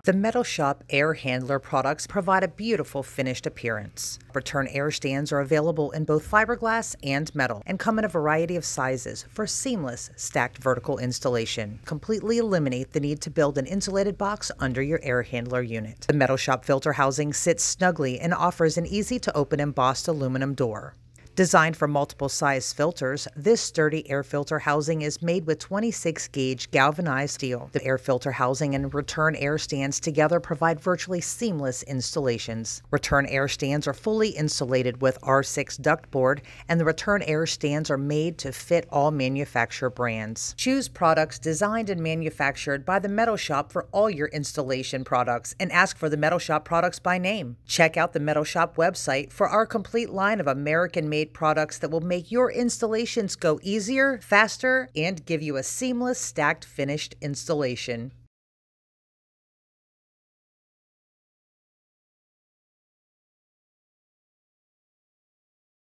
The Metal Shop air handler products provide a beautiful finished appearance. Return air stands are available in both fiberglass and metal and come in a variety of sizes for seamless stacked vertical installation. Completely eliminate the need to build an insulated box under your air handler unit. The Metal Shop filter housing sits snugly and offers an easy-to-open embossed aluminum door. Designed for multiple size filters, this sturdy air filter housing is made with 26-gauge galvanized steel. The air filter housing and return air stands together provide virtually seamless installations. Return air stands are fully insulated with R6 ductboard, and the return air stands are made to fit all manufacturer brands. Choose products designed and manufactured by the Metal Shop for all your installation products, and ask for the Metal Shop products by name. Check out the Metal Shop website for our complete line of American-made products that will make your installations go easier, faster, and give you a seamless stacked finished installation.